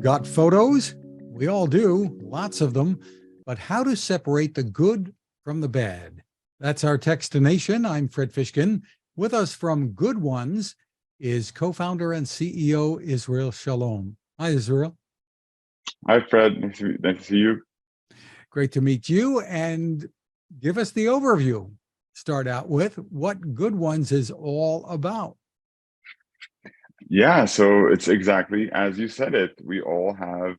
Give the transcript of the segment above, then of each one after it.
Got photos? We all do, lots of them. But how to separate the good from the bad? That's our Techstination. I'm Fred Fishkin. With us from GoodOnes is co-founder and CEO Israel Shalom. Hi, Israel. Hi, Fred. Nice to see you. Great to meet you. And give us the overview. Start out with what GoodOnes is all about. Yeah, so it's exactly as you said it. We all have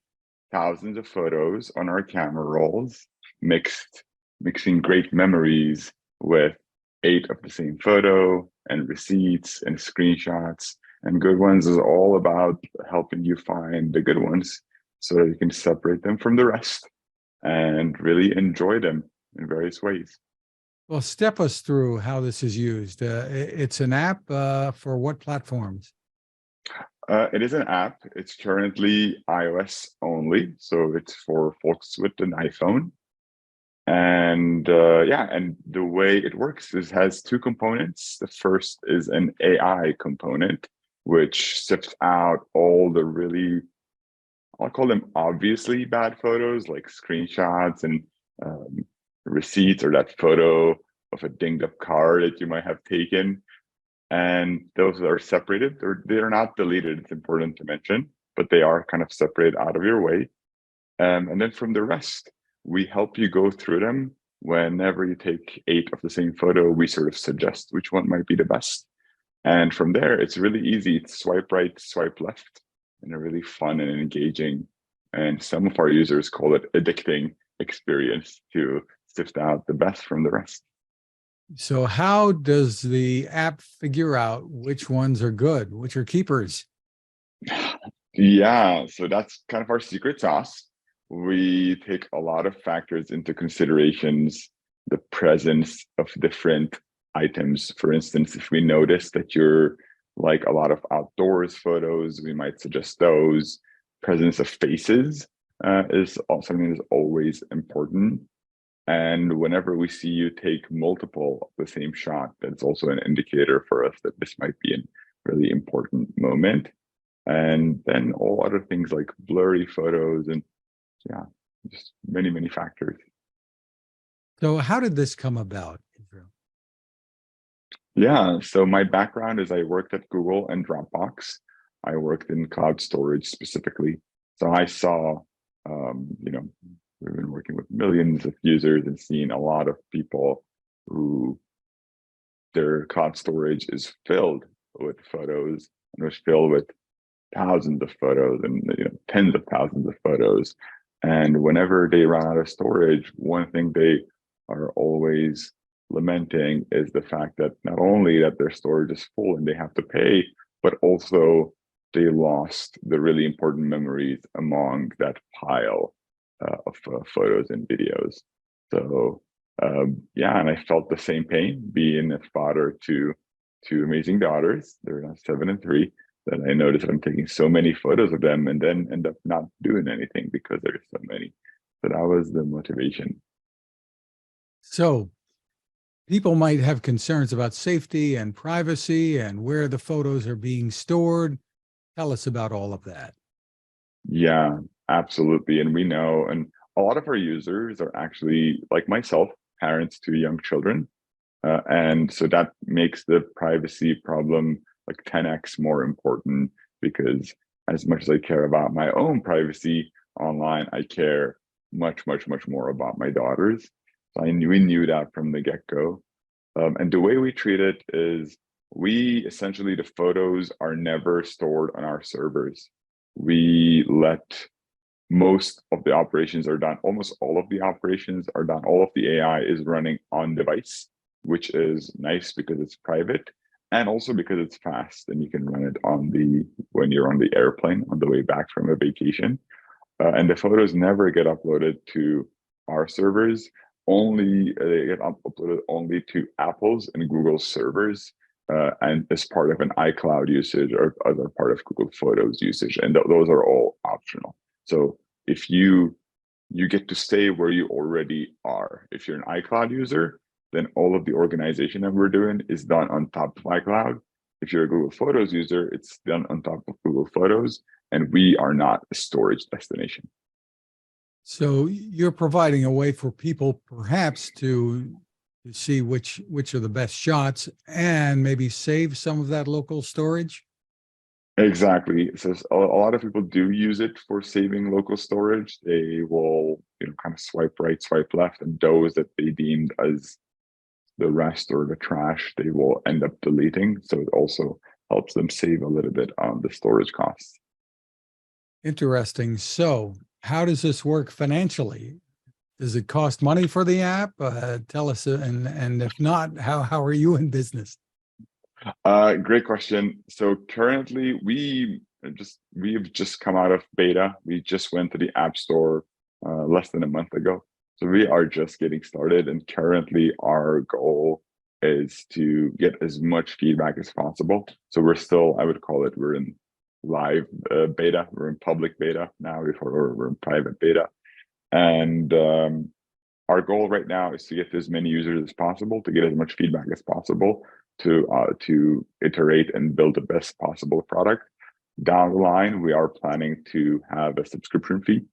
thousands of photos on our camera rolls, mixing great memories with 8 of the same photo and receipts and screenshots. And GoodOnes is all about helping you find the good ones so that you can separate them from the rest and really enjoy them in various ways. Well, step us through how this is used. It's an app for what platforms? It is an app. It's currently iOS only, so it's for folks with an iPhone. And and the way it works is has 2 components. The first is an AI component, which sifts out all the really, I'll call them obviously bad photos, like screenshots and receipts, or that photo of a dinged up car that you might have taken. And those are separated. They're not deleted, it's important to mention, but they are kind of separated out of your way. And then from the rest, we help you go through them. Whenever you take 8 of the same photo, we sort of suggest which one might be the best. And from there, it's really easy. It's swipe right, swipe left, and a really fun and engaging, and some of our users call it addicting experience to sift out the best from the rest. So how does the app figure out which ones are good, which are keepers? Yeah, so that's kind of our secret sauce. We take a lot of factors into considerations, the presence of different items. For instance, if we notice that you're like a lot of outdoors photos, we might suggest those. Presence of faces is also something that's always important. And whenever we see you take multiple of the same shot, that's also an indicator for us that this might be a really important moment. And then all other things like blurry photos and just many factors. So how did this come about, Israel? Yeah, so my background is I worked at Google and Dropbox. I worked in cloud storage specifically. So I saw, we've been working with millions of users and seen a lot of people who their cloud storage is filled with photos and was filled with thousands of photos and tens of thousands of photos. And whenever they run out of storage, one thing they are always lamenting is the fact that not only that their storage is full and they have to pay, but also they lost the really important memories among that pile of photos and videos. So and I felt the same pain being a father to 2 amazing daughters. They're now 7 and 3. That I noticed I'm taking so many photos of them and then end up not doing anything because there's so many. So that was the motivation. So people might have concerns about safety and privacy and where the photos are being stored. Tell us about all of that. Yeah, absolutely. And we know, and a lot of our users are actually, like myself, parents to young children. And so that makes the privacy problem like 10x more important, because as much as I care about my own privacy online, I care much more about my daughters. So we knew that from the get-go. And the way we treat it is essentially, the photos are never stored on our servers. We let most of the operations are done, almost all of the operations are done. All of the AI is running on device, which is nice because it's private and also because it's fast and you can run it when you're on the airplane on the way back from a vacation. And the photos never get uploaded to our servers. They get uploaded only to Apple's and Google's servers, and as part of an iCloud usage or other part of Google Photos usage. And those are all optional. So if you get to stay where you already are. If you're an iCloud user, then all of the organization that we're doing is done on top of iCloud. If you're a Google Photos user, it's done on top of Google Photos. and we are not a storage destination. So you're providing a way for people perhaps to see which are the best shots and maybe save some of that local storage. Exactly. So a lot of people do use it for saving local storage. They will, kind of swipe right, swipe left, and those that they deemed as the rest or the trash, they will end up deleting. So it also helps them save a little bit on the storage costs. Interesting. So how does this work financially? Does it cost money for the app? Tell us, and if not, how are you in business? Great question. So currently we've just come out of beta. We just went to the App Store less than a month ago. So we are just getting started, and currently our goal is to get as much feedback as possible. So we're still, I would call it, we're in live beta. We're in public beta now before we're in private beta. And our goal right now is to get as many users as possible, to get as much feedback as possible, to iterate and build the best possible product. Down the line, we are planning to have a subscription fee,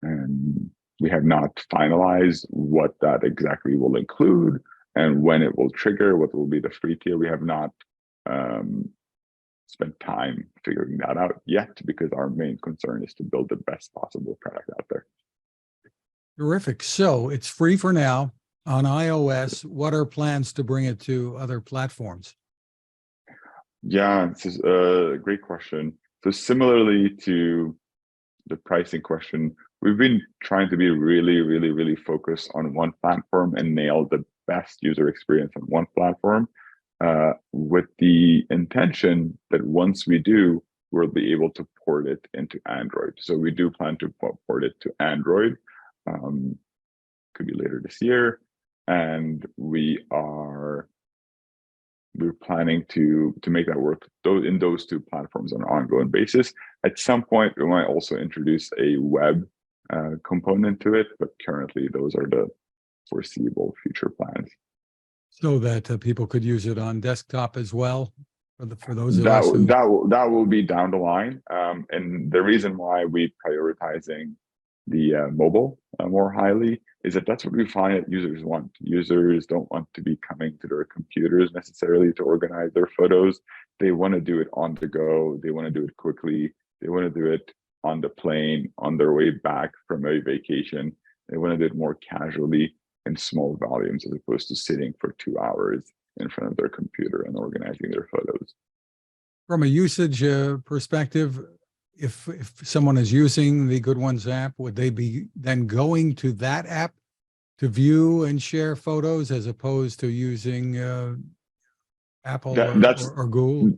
and we have not finalized what that exactly will include and when it will trigger, what will be the free tier. We have not spent time figuring that out yet, because our main concern is to build the best possible product out there. Terrific. So it's free for now on iOS. What are plans to bring it to other platforms? Yeah, this is a great question. So similarly to the pricing question, we've been trying to be really focused on one platform and nail the best user experience on one platform, with the intention that once we do, we'll be able to port it into Android. So we do plan to port it to Android. Could be later this year, and we're planning to make that work in those two platforms on an ongoing basis. At some point, we might also introduce a web component to it, but currently those are the foreseeable future plans. So that people could use it on desktop as well, for those of That us who... that will be down the line, and the reason why we're prioritizing the mobile more highly is that that's what we find that users want. Users don't want to be coming to their computers necessarily to organize their photos. They want to do it on the go. They want to do it quickly. They want to do it on the plane, on their way back from a vacation. They want to do it more casually in small volumes, as opposed to sitting for 2 hours in front of their computer and organizing their photos. From a usage perspective, if someone is using the GoodOnes app, would they be then going to that app to view and share photos as opposed to using Apple or Google?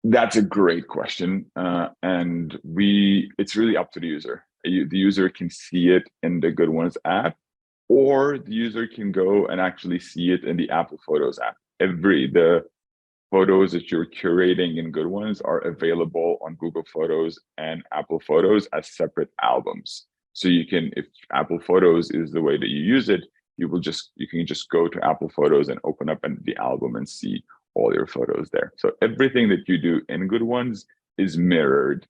That's a great question, and it's really up to the user. The user can see it in the GoodOnes app, or the user can go and actually see it in the Apple Photos app. The photos that you're curating in GoodOnes are available on Google Photos and Apple Photos as separate albums. So you can, if Apple Photos is the way that you use it, you can just go to Apple Photos and open up the album and see all your photos there. So everything that you do in GoodOnes is mirrored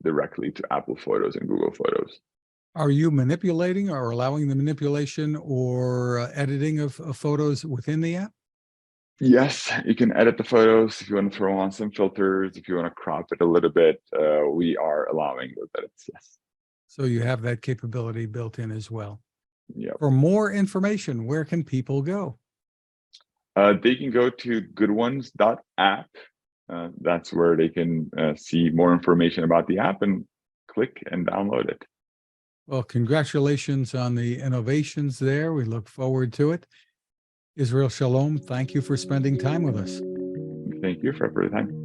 directly to Apple Photos and Google Photos. Are you manipulating or allowing the manipulation or editing of photos within the app? Yes, you can edit the photos if you want to throw on some filters, if you want to crop it a little bit. We are allowing those edits, yes. So you have that capability built in as well. Yeah. For more information, where can people go? They can go to goodones.app. That's where they can see more information about the app and click and download it. Well, congratulations on the innovations there. We look forward to it. Israel Shalom, thank you for spending time with us. Thank you for the time.